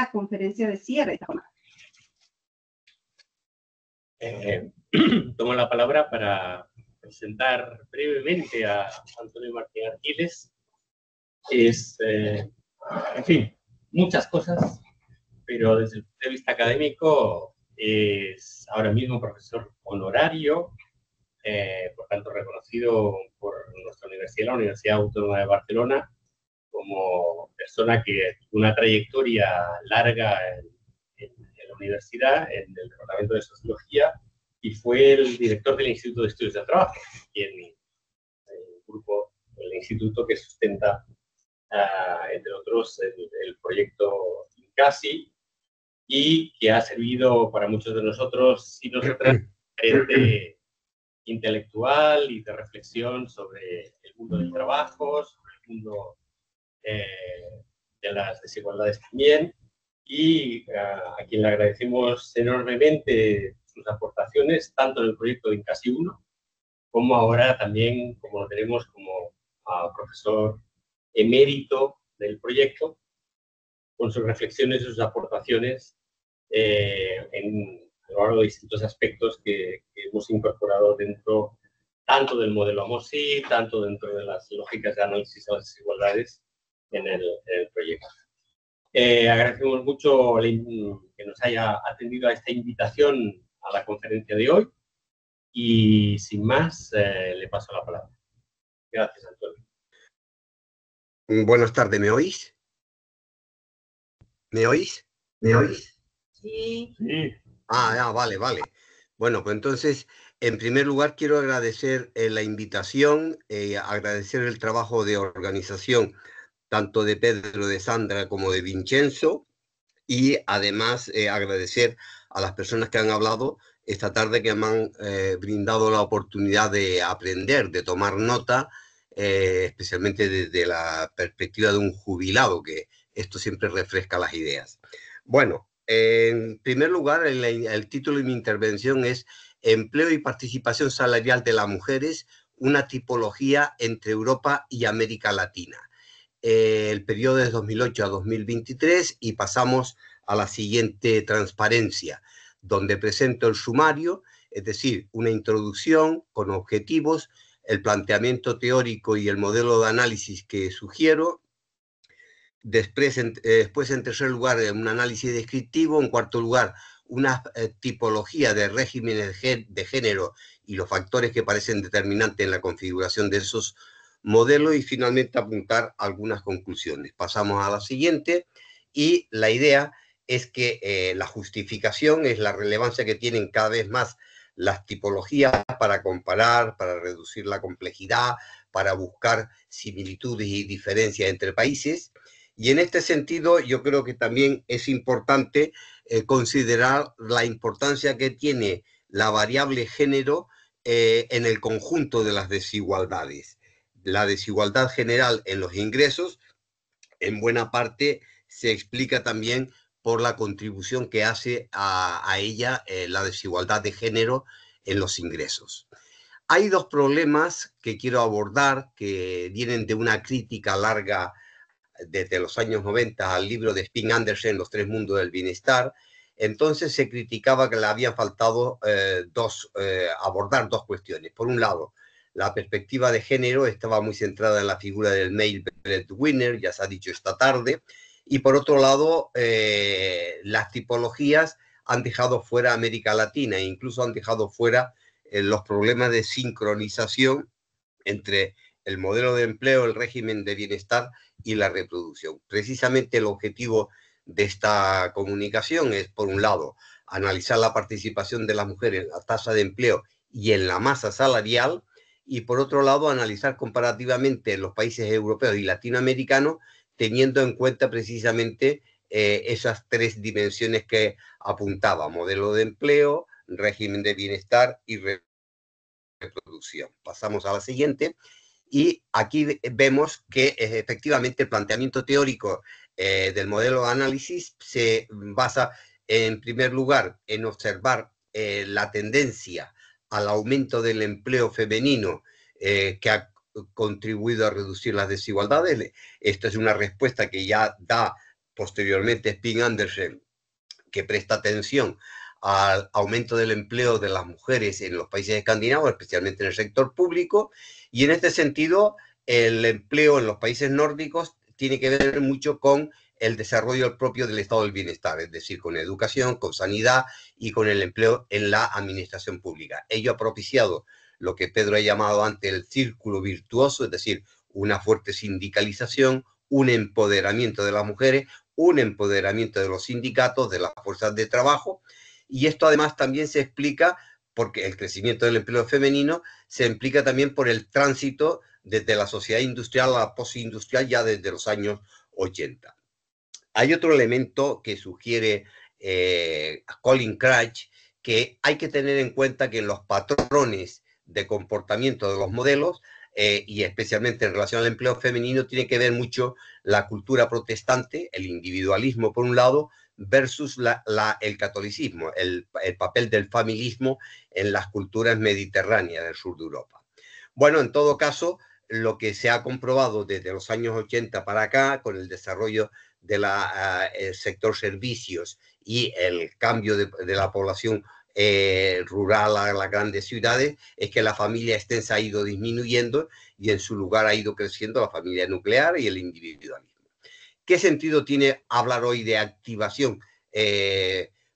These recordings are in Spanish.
la conferencia de cierre de esta jornada. Tomo la palabra para presentar brevemente a Antonio Martín Arquiles. Es, en fin, muchas cosas, pero desde el punto de vista académico es ahora mismo profesor honorario, por tanto reconocido por nuestra universidad, la Universidad Autónoma de Barcelona, como persona que tuvo una trayectoria larga en la universidad, en el Departamento de Sociología, y fue el director del Instituto de Estudios del Trabajo, y en el grupo, el instituto que sustenta, entre otros, el proyecto INCASI, y que ha servido para muchos de nosotros y nosotras referente intelectual y de reflexión sobre el mundo del trabajo, sobre el mundo de las desigualdades también, y a quien le agradecemos enormemente sus aportaciones, tanto en el proyecto de INCASI 1, como ahora también, como lo tenemos como profesor emérito del proyecto, con sus reflexiones y sus aportaciones a lo largo de distintos aspectos que hemos incorporado dentro tanto del modelo AMOSI, tanto dentro de las lógicas de análisis de las desigualdades en el proyecto. Agradecemos mucho que nos haya atendido a esta invitación a la conferencia de hoy y sin más le paso la palabra. Gracias, Antonio. Buenas tardes, ¿me oís? ¿Me oís? ¿Me oís? Sí. Sí. Vale. Bueno, pues entonces, en primer lugar, quiero agradecer la invitación, agradecer el trabajo de organización tanto de Pedro, de Sandra como de Vincenzo, y además agradecer a las personas que han hablado esta tarde, que me han brindado la oportunidad de aprender, de tomar nota, especialmente desde la perspectiva de un jubilado, que esto siempre refresca las ideas. Bueno, en primer lugar, el título de mi intervención es Empleo y participación salarial de las mujeres, una tipología entre Europa y América Latina. El periodo es 2008 a 2023 y pasamos a la siguiente transparencia, donde presento el sumario, es decir, una introducción con objetivos, el planteamiento teórico y el modelo de análisis que sugiero. Después, en tercer lugar, un análisis descriptivo. En cuarto lugar, una tipología de regímenes de género y los factores que parecen determinantes en la configuración de esos modelos, y finalmente apuntar algunas conclusiones. Pasamos a la siguiente, y la idea es que la justificación es la relevancia que tienen cada vez más las tipologías para comparar, para reducir la complejidad, para buscar similitudes y diferencias entre países. Y en este sentido, yo creo que también es importante considerar la importancia que tiene la variable género en el conjunto de las desigualdades. La desigualdad general en los ingresos, en buena parte, se explica también por la contribución que hace a ella la desigualdad de género en los ingresos. Hay dos problemas que quiero abordar que vienen de una crítica larga desde los años 90 al libro de Spin Andersen, Los tres mundos del bienestar. Entonces se criticaba que le habían faltado abordar dos cuestiones. Por un lado, la perspectiva de género estaba muy centrada en la figura del male breadwinner, ya se ha dicho esta tarde, y por otro lado, las tipologías han dejado fuera a América Latina e incluso han dejado fuera los problemas de sincronización entre el modelo de empleo, el régimen de bienestar y la reproducción. Precisamente el objetivo de esta comunicación es, por un lado, analizar la participación de las mujeres en la tasa de empleo y en la masa salarial, y por otro lado, analizar comparativamente los países europeos y latinoamericanos, teniendo en cuenta precisamente esas tres dimensiones que apuntaba: modelo de empleo, régimen de bienestar y reproducción. Pasamos a la siguiente. Y aquí vemos que efectivamente el planteamiento teórico del modelo de análisis se basa, en primer lugar, en observar la tendencia al aumento del empleo femenino que ha contribuido a reducir las desigualdades. Esta es una respuesta que ya da posteriormente Spin Andersen, que presta atención al aumento del empleo de las mujeres en los países escandinavos, especialmente en el sector público, y en este sentido el empleo en los países nórdicos tiene que ver mucho con el desarrollo propio del estado del bienestar, es decir, con educación, con sanidad y con el empleo en la administración pública. Ello ha propiciado lo que Pedro ha llamado antes el círculo virtuoso, es decir, una fuerte sindicalización, un empoderamiento de las mujeres, un empoderamiento de los sindicatos, de las fuerzas de trabajo, y esto además también se explica porque el crecimiento del empleo femenino se implica también por el tránsito desde la sociedad industrial a la postindustrial ya desde los años 80. Hay otro elemento que sugiere Colin Crouch, que hay que tener en cuenta que los patrones de comportamiento de los modelos, y especialmente en relación al empleo femenino, tiene que ver mucho la cultura protestante, el individualismo por un lado, versus el catolicismo, el papel del familismo en las culturas mediterráneas del sur de Europa. Bueno, en todo caso, lo que se ha comprobado desde los años 80 para acá, con el desarrollo del sector servicios y el cambio de la población rural a las grandes ciudades, es que la familia extensa ha ido disminuyendo y en su lugar ha ido creciendo la familia nuclear y el individualismo. ¿Qué sentido tiene hablar hoy de activación?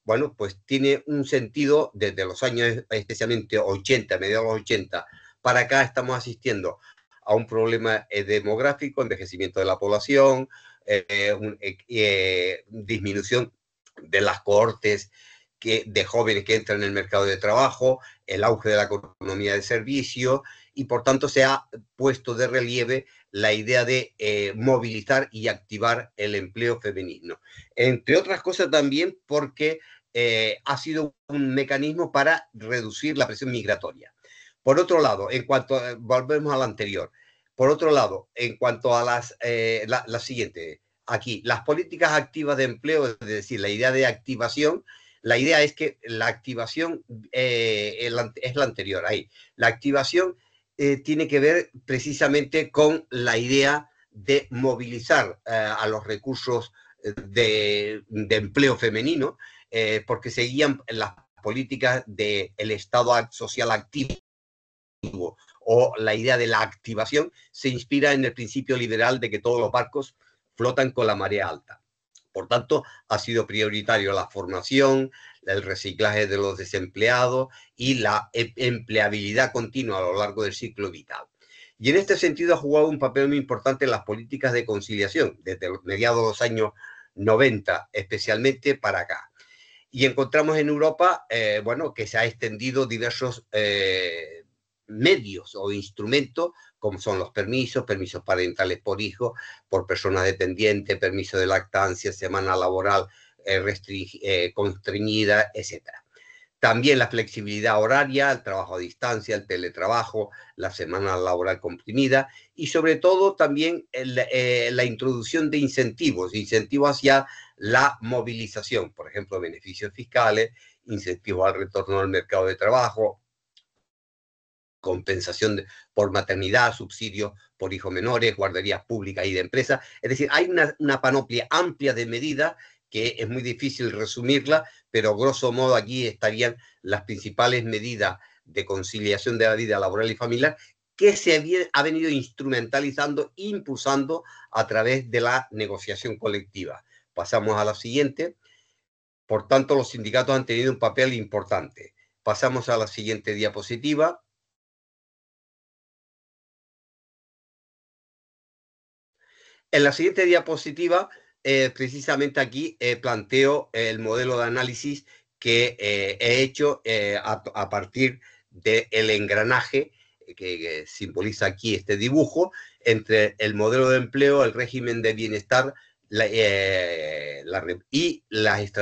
Bueno, pues tiene un sentido desde los años especialmente 80, mediados de los 80, para acá estamos asistiendo a un problema demográfico, envejecimiento de la población, disminución de las cohortes de jóvenes que entran en el mercado de trabajo, el auge de la economía de servicio, y por tanto se ha puesto de relieve la idea de movilizar y activar el empleo femenino. Entre otras cosas también porque ha sido un mecanismo para reducir la presión migratoria. Por otro lado, volvemos al anterior, por otro lado, en cuanto a la siguiente, aquí, las políticas activas de empleo, es decir, la idea de activación, la idea es que la activación es la anterior, ahí. La activación tiene que ver precisamente con la idea de movilizar a los recursos de empleo femenino, porque seguían las políticas del Estado social activo, o la idea de la activación se inspira en el principio liberal de que todos los barcos flotan con la marea alta. Por tanto, ha sido prioritario la formación, el reciclaje de los desempleados y la empleabilidad continua a lo largo del ciclo vital. Y en este sentido ha jugado un papel muy importante en las políticas de conciliación, desde los mediados de los años 90, especialmente para acá. Y encontramos en Europa, bueno, que se ha extendido diversos medios o instrumentos, como son los permisos parentales por hijo, por personas dependientes, permiso de lactancia, semana laboral constreñida, etc. También la flexibilidad horaria, el trabajo a distancia, el teletrabajo, la semana laboral comprimida y sobre todo también la introducción de incentivos hacia la movilización, por ejemplo, beneficios fiscales, incentivos al retorno al mercado de trabajo, compensación por maternidad, subsidios por hijos menores, guarderías públicas y de empresas. Es decir, hay una panoplia amplia de medidas que es muy difícil resumirla, pero grosso modo aquí estarían las principales medidas de conciliación de la vida laboral y familiar que se ha venido instrumentalizando, impulsando a través de la negociación colectiva. Pasamos a la siguiente. Por tanto, los sindicatos han tenido un papel importante. Pasamos a la siguiente diapositiva. En la siguiente diapositiva, precisamente aquí planteo el modelo de análisis que he hecho a partir del engranaje que simboliza aquí este dibujo entre el modelo de empleo, el régimen de bienestar y las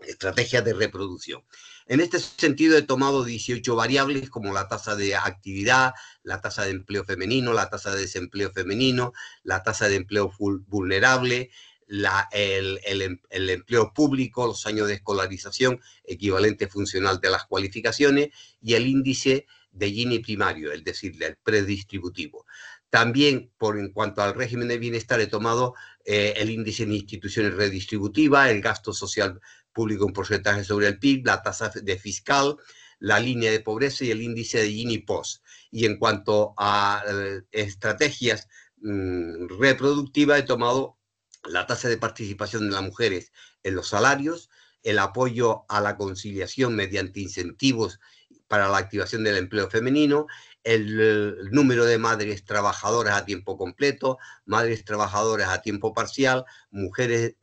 estrategias de reproducción. En este sentido he tomado 18 variables como la tasa de actividad, la tasa de empleo femenino, la tasa de desempleo femenino, la tasa de empleo vulnerable, el empleo público, los años de escolarización, equivalente funcional de las cualificaciones y el índice de Gini primario, es decir, el predistributivo. También, en cuanto al régimen de bienestar, he tomado el índice de instituciones redistributivas, el gasto social público en porcentaje sobre el PIB, la tasa de fiscal, la línea de pobreza y el índice de Gini-Post. Y en cuanto a estrategias reproductivas, he tomado la tasa de participación de las mujeres en los salarios, el apoyo a la conciliación mediante incentivos para la activación del empleo femenino, el número de madres trabajadoras a tiempo completo, madres trabajadoras a tiempo parcial, mujeres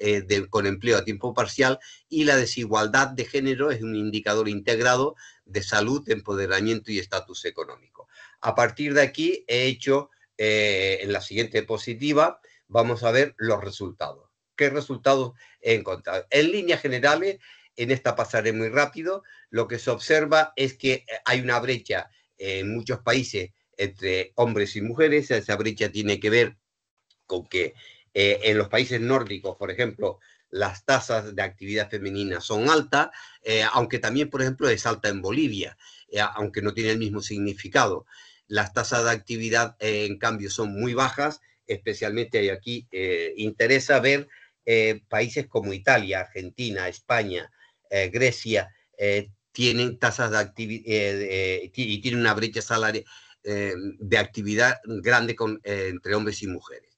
con empleo a tiempo parcial, y la desigualdad de género es un indicador integrado de salud, empoderamiento y estatus económico. A partir de aquí he hecho, en la siguiente diapositiva, vamos a ver los resultados. ¿Qué resultados he encontrado? En líneas generales, en esta pasaré muy rápido, lo que se observa es que hay una brecha en muchos países entre hombres y mujeres. Esa brecha tiene que ver con que en los países nórdicos, por ejemplo, las tasas de actividad femenina son altas, aunque también, por ejemplo, es alta en Bolivia, aunque no tiene el mismo significado. Las tasas de actividad, en cambio, son muy bajas, especialmente aquí interesa ver países como Italia, Argentina, España, Grecia, tienen tasas de actividad y tienen una brecha salarial de actividad grande entre hombres y mujeres.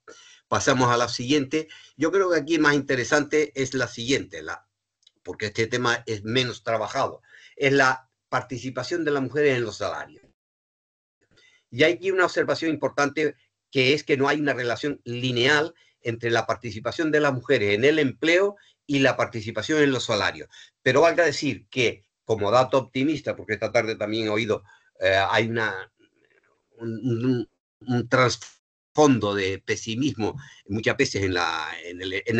Pasamos a la siguiente. Yo creo que aquí más interesante es la siguiente, porque este tema es menos trabajado, es la participación de las mujeres en los salarios. Y hay aquí una observación importante, que es que no hay una relación lineal entre la participación de las mujeres en el empleo y la participación en los salarios. Pero valga decir que, como dato optimista, porque esta tarde también he oído, hay un trasfondo de pesimismo muchas veces en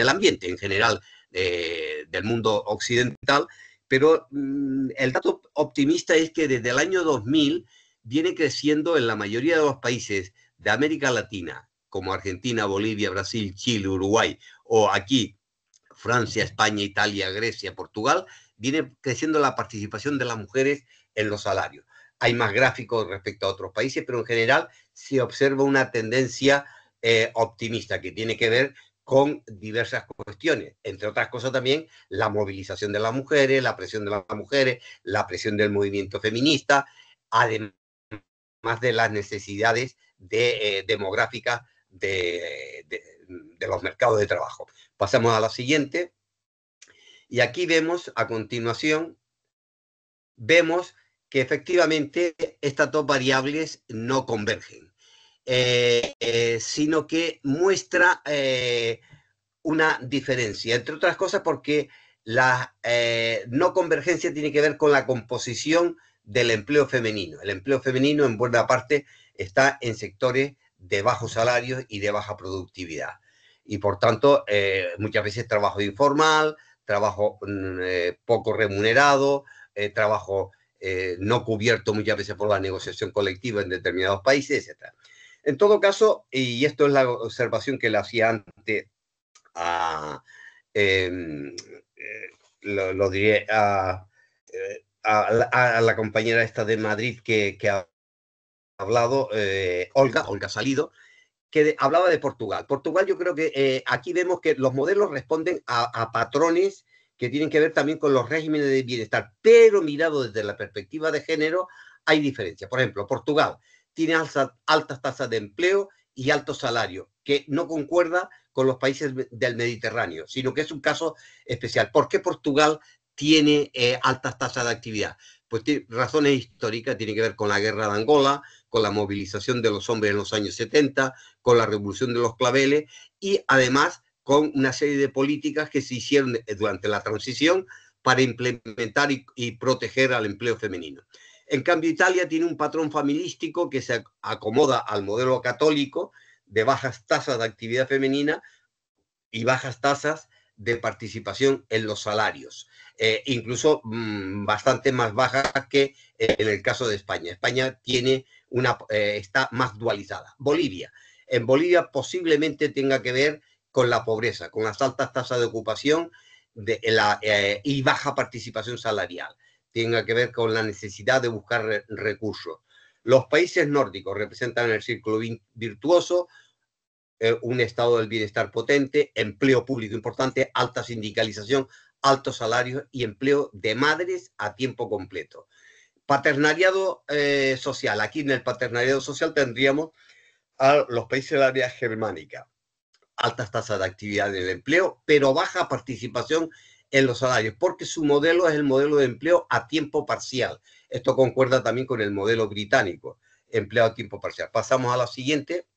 el ambiente en general del mundo occidental, pero el dato optimista es que desde el año 2000 viene creciendo en la mayoría de los países de América Latina, como Argentina, Bolivia, Brasil, Chile, Uruguay, o aquí Francia, España, Italia, Grecia, Portugal, viene creciendo la participación de las mujeres en los salarios. Hay más gráficos respecto a otros países, pero en general se observa una tendencia optimista que tiene que ver con diversas cuestiones, entre otras cosas también la movilización de las mujeres, la presión de las mujeres, la presión del movimiento feminista, además de las necesidades demográficas de los mercados de trabajo. Pasamos a la siguiente. Y aquí vemos, a continuación, vemos que efectivamente estas dos variables no convergen, sino que muestra una diferencia, entre otras cosas porque la no convergencia tiene que ver con la composición del empleo femenino. El empleo femenino en buena parte está en sectores de bajos salarios y de baja productividad. Y por tanto, muchas veces trabajo informal, trabajo poco remunerado, trabajo no cubierto muchas veces por la negociación colectiva en determinados países, etc. En todo caso, y esto es la observación que le hacía antes lo diré a la compañera esta de Madrid que ha hablado, Olga Salido, que hablaba de Portugal. Portugal, yo creo que aquí vemos que los modelos responden a patrones que tienen que ver también con los regímenes de bienestar, pero mirado desde la perspectiva de género, hay diferencias. Por ejemplo, Portugal tiene altas tasas de empleo y altos salarios, que no concuerda con los países del Mediterráneo, sino que es un caso especial. ¿Por qué Portugal tiene altas tasas de actividad? Pues tiene razones históricas, tiene que ver con la guerra de Angola, con la movilización de los hombres en los años 70, con la revolución de los claveles y además con una serie de políticas que se hicieron durante la transición para implementar y proteger al empleo femenino. En cambio, Italia tiene un patrón familiístico que se acomoda al modelo católico de bajas tasas de actividad femenina y bajas tasas de participación en los salarios, incluso bastante más bajas que en el caso de España. España tiene está más dualizada. Bolivia. En Bolivia posiblemente tenga que ver con la pobreza, con las altas tasas de ocupación y baja participación salarial. Tenga que ver con la necesidad de buscar recursos. Los países nórdicos representan el círculo virtuoso, un estado del bienestar potente, empleo público importante, alta sindicalización, altos salarios y empleo de madres a tiempo completo. Paternariado social. Aquí en el paternariado social tendríamos a los países del área germánica. Altas tasas de actividad en el empleo, pero baja participación en los salarios, porque su modelo es el modelo de empleo a tiempo parcial. Esto concuerda también con el modelo británico, empleo a tiempo parcial. Pasamos a la siguiente.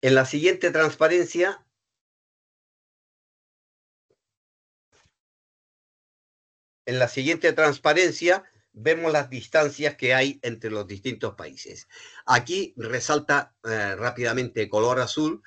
En la siguiente transparencia vemos las distancias que hay entre los distintos países. Aquí resalta rápidamente de color azul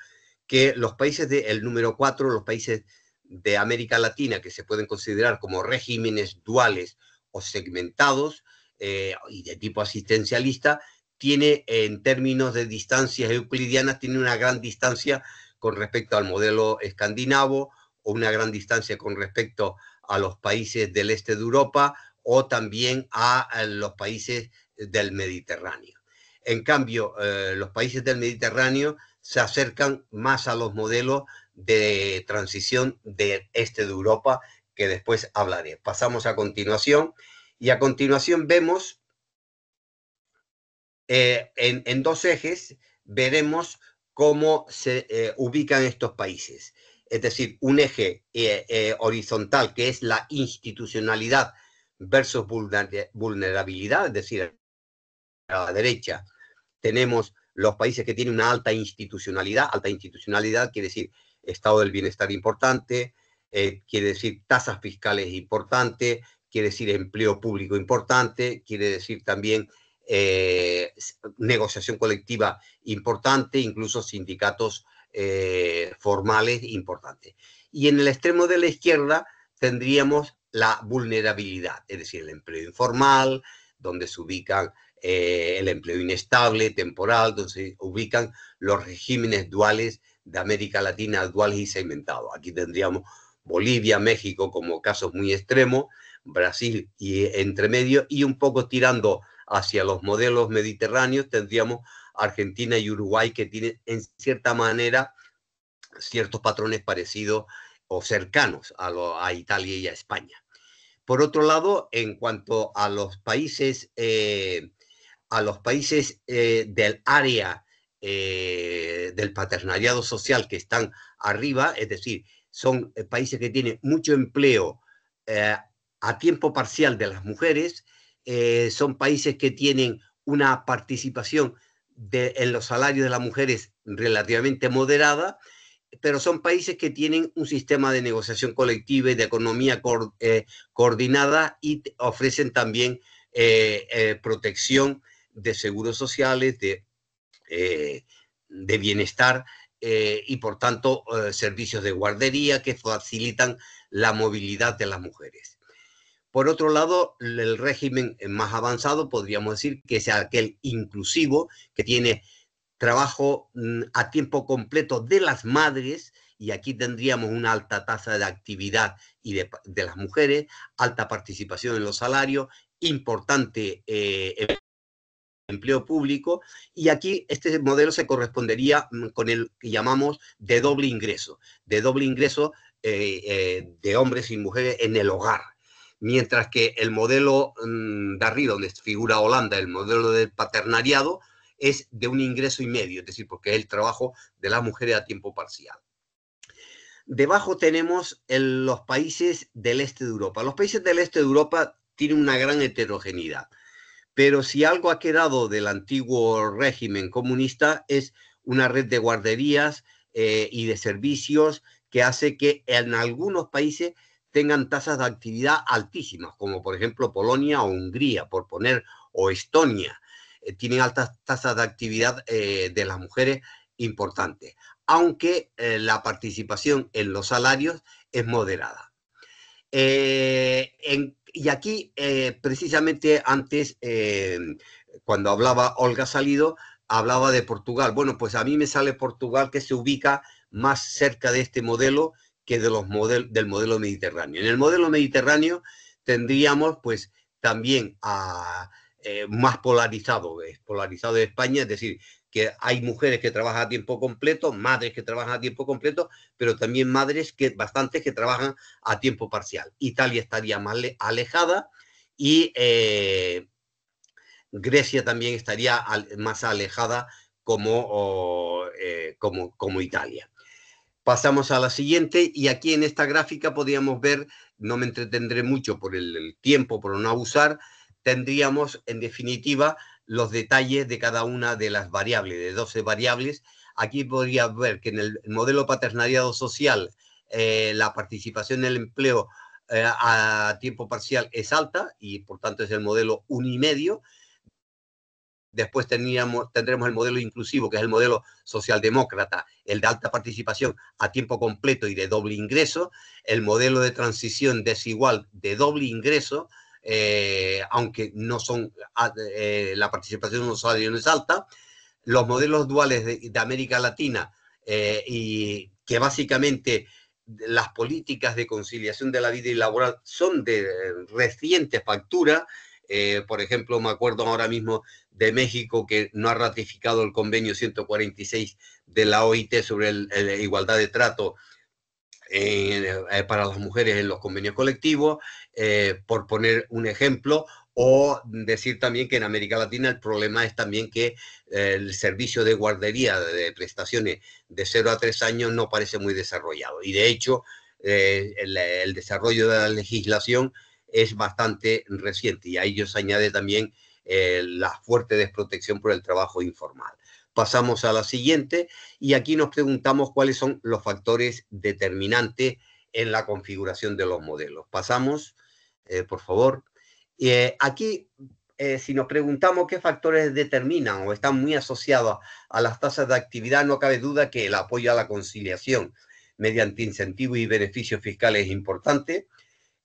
que los países del número 4, los países de América Latina, que se pueden considerar como regímenes duales o segmentados y de tipo asistencialista, tiene en términos de distancias euclidianas, tiene una gran distancia con respecto al modelo escandinavo o una gran distancia con respecto a los países del este de Europa o también a los países del Mediterráneo. En cambio, los países del Mediterráneo se acercan más a los modelos de transición del este de Europa, que después hablaré. Pasamos a continuación, y a continuación vemos en dos ejes, veremos cómo se ubican estos países. Es decir, un eje horizontal, que es la institucionalidad versus vulnerabilidad, es decir, a la derecha tenemos los países que tienen una alta institucionalidad quiere decir estado del bienestar importante, quiere decir tasas fiscales importantes, quiere decir empleo público importante, quiere decir también negociación colectiva importante, incluso sindicatos formales importantes. Y en el extremo de la izquierda tendríamos la vulnerabilidad, es decir, el empleo informal, donde se ubican el empleo inestable, temporal, donde se ubican los regímenes duales de América Latina, duales y segmentados. Aquí tendríamos Bolivia, México como casos muy extremos, Brasil y entre medio, y un poco tirando hacia los modelos mediterráneos tendríamos Argentina y Uruguay, que tienen en cierta manera ciertos patrones parecidos o cercanos a Italia y a España. Por otro lado, en cuanto a los países del área del paternariado social que están arriba, es decir, son países que tienen mucho empleo a tiempo parcial de las mujeres, son países que tienen una participación en los salarios de las mujeres relativamente moderada, pero son países que tienen un sistema de negociación colectiva y de economía coordinada y ofrecen también protección de seguros sociales, de bienestar y, por tanto, servicios de guardería que facilitan la movilidad de las mujeres. Por otro lado, el régimen más avanzado podríamos decir que es aquel inclusivo, que tiene trabajo a tiempo completo de las madres, y aquí tendríamos una alta tasa de actividad y de las mujeres, alta participación en los salarios, importante empleo público, y aquí este modelo se correspondería con el que llamamos de doble ingreso de hombres y mujeres en el hogar. Mientras que el modelo de arriba, donde figura Holanda, el modelo del paternariado, es de un ingreso y medio, es decir, porque es el trabajo de las mujeres a tiempo parcial. Debajo tenemos los países del este de Europa. Los países del este de Europa tienen una gran heterogeneidad, pero si algo ha quedado del antiguo régimen comunista es una red de guarderías y de servicios que hace que en algunos países tengan tasas de actividad altísimas, como por ejemplo Polonia o Hungría, por poner, o Estonia. Tienen altas tasas de actividad de las mujeres importantes, aunque la participación en los salarios es moderada. Y aquí, precisamente antes, cuando hablaba Olga Salido, hablaba de Portugal. Bueno, pues a mí me sale Portugal, que se ubica más cerca de este modelo que de del modelo mediterráneo. En el modelo mediterráneo tendríamos pues también más polarizado. Es polarizado en España, es decir, que hay mujeres que trabajan a tiempo completo, madres que trabajan a tiempo completo, pero también madres bastantes que trabajan a tiempo parcial. Italia estaría más alejada y Grecia también estaría más alejada como Italia. Pasamos a la siguiente y aquí en esta gráfica podríamos ver, no me entretendré mucho por el tiempo, por no abusar, tendríamos en definitiva los detalles de cada una de las variables, de 12 variables. Aquí podría ver que en el modelo paternariado social la participación en el empleo a tiempo parcial es alta y por tanto es el modelo 1,5. Después tendremos el modelo inclusivo, que es el modelo socialdemócrata, el de alta participación a tiempo completo y de doble ingreso, el modelo de transición desigual de doble ingreso, aunque no son la participación en los salarios no es alta, los modelos duales de América Latina y que básicamente las políticas de conciliación de la vida y laboral son de reciente factura. Por ejemplo, me acuerdo ahora mismo de México, que no ha ratificado el convenio 146 de la OIT sobre la igualdad de trato para las mujeres en los convenios colectivos, por poner un ejemplo, o decir también que en América Latina el problema es también que el servicio de guardería de prestaciones de 0 a 3 años no parece muy desarrollado. Y de hecho, el desarrollo de la legislación es bastante reciente y a ello se añade también la fuerte desprotección por el trabajo informal. Pasamos a la siguiente y aquí nos preguntamos cuáles son los factores determinantes en la configuración de los modelos. Pasamos, por favor. Aquí, si nos preguntamos qué factores determinan o están muy asociados a las tasas de actividad, no cabe duda que el apoyo a la conciliación mediante incentivos y beneficios fiscales es importante,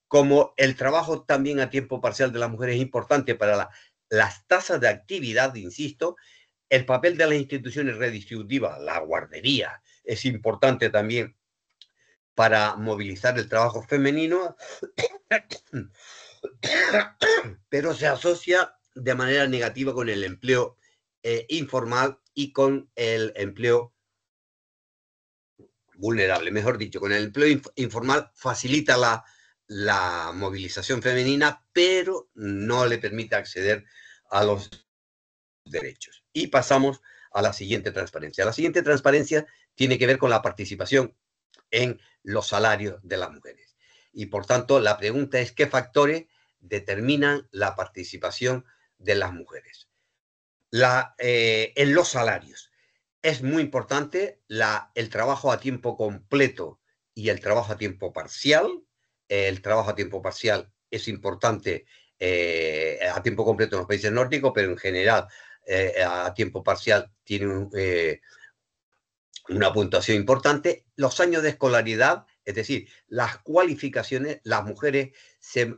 como el trabajo también a tiempo parcial de las mujeres es importante para las tasas de actividad, insisto. El papel de las instituciones redistributivas, la guardería, es importante también para movilizar el trabajo femenino, pero se asocia de manera negativa con el empleo informal y con el empleo vulnerable. Mejor dicho, con el empleo informal facilita la movilización femenina, pero no le permite acceder a los derechos. Y pasamos a la siguiente transparencia. La siguiente transparencia tiene que ver con la participación en los salarios de las mujeres. Y por tanto, la pregunta es ¿qué factores determinan la participación de las mujeres? En los salarios. Es muy importante el trabajo a tiempo completo y el trabajo a tiempo parcial. El trabajo a tiempo parcial es importante a tiempo completo en los países nórdicos, pero en general a tiempo parcial tiene una puntuación importante. Los años de escolaridad, es decir, las cualificaciones, las mujeres se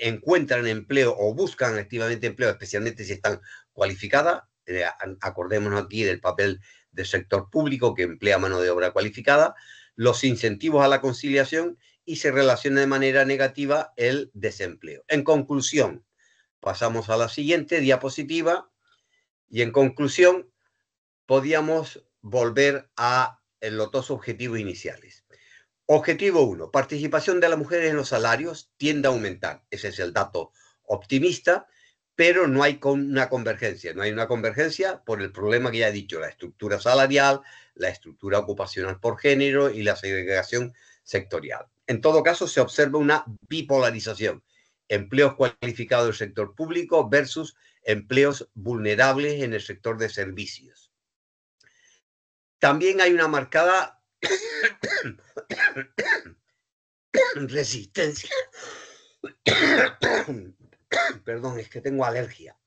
encuentran empleo o buscan activamente empleo, especialmente si están cualificadas. Acordémonos aquí del papel del sector público que emplea mano de obra cualificada, los incentivos a la conciliación y se relaciona de manera negativa el desempleo. En conclusión, pasamos a la siguiente diapositiva y en conclusión podíamos volver a los dos objetivos iniciales. Objetivo 1, participación de las mujeres en los salarios tiende a aumentar. Ese es el dato optimista, pero no hay una convergencia. No hay una convergencia por el problema que ya he dicho, la estructura salarial, la estructura ocupacional por género y la segregación sectorial. En todo caso, se observa una bipolarización. Empleos cualificados del sector público versus empleos vulnerables en el sector de servicios. También hay una marcada resistencia. Perdón, es que tengo alergia.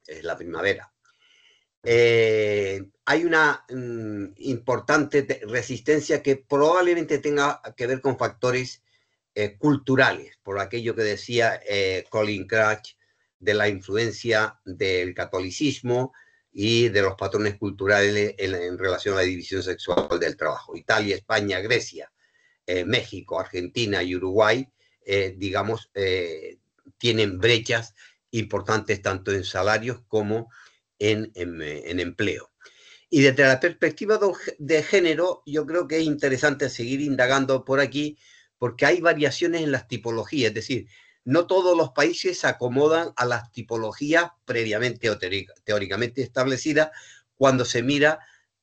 Es la primavera. Hay una importante resistencia que probablemente tenga que ver con factores culturales, por aquello que decía Colin Crouch de la influencia del catolicismo y de los patrones culturales en relación a la división sexual del trabajo. Italia, España, Grecia, México, Argentina y Uruguay, digamos, tienen brechas importantes tanto en salarios como en empleo. Y desde la perspectiva de género, yo creo que es interesante seguir indagando por aquí, porque hay variaciones en las tipologías, es decir, no todos los países se acomodan a las tipologías previamente o teóricamente establecidas cuando se mira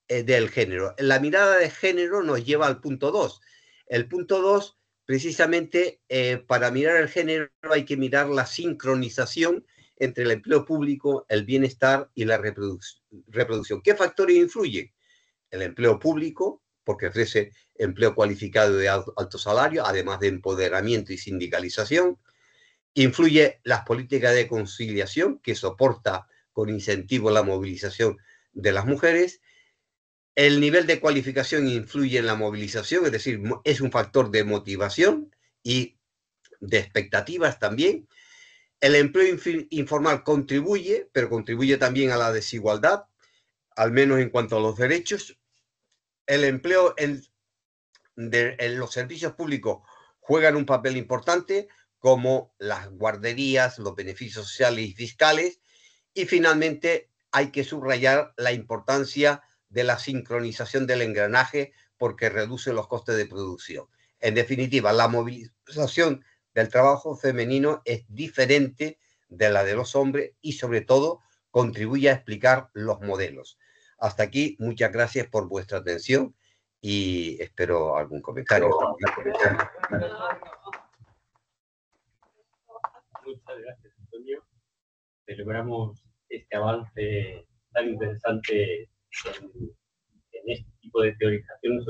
del género. La mirada de género nos lleva al punto 2. El punto 2, precisamente, para mirar el género hay que mirar la sincronización entre el empleo público, el bienestar y la reproducción. ¿Qué factores influyen? El empleo público, porque ofrece empleo cualificado de alto salario, además de empoderamiento y sindicalización. Influye las políticas de conciliación, que soporta con incentivo la movilización de las mujeres. El nivel de cualificación influye en la movilización, es decir, es un factor de motivación y de expectativas también. El empleo informal contribuye, pero contribuye también a la desigualdad, al menos en cuanto a los derechos. El empleo en los servicios públicos juegan un papel importante, como las guarderías, los beneficios sociales y fiscales. Y finalmente hay que subrayar la importancia de la sincronización del engranaje, porque reduce los costes de producción. En definitiva, la movilización del trabajo femenino es diferente de la de los hombres y, sobre todo, contribuye a explicar los modelos. Hasta aquí, muchas gracias por vuestra atención y espero algún comentario. Muchas gracias, Antonio. Celebramos este avance tan interesante en este tipo de teorización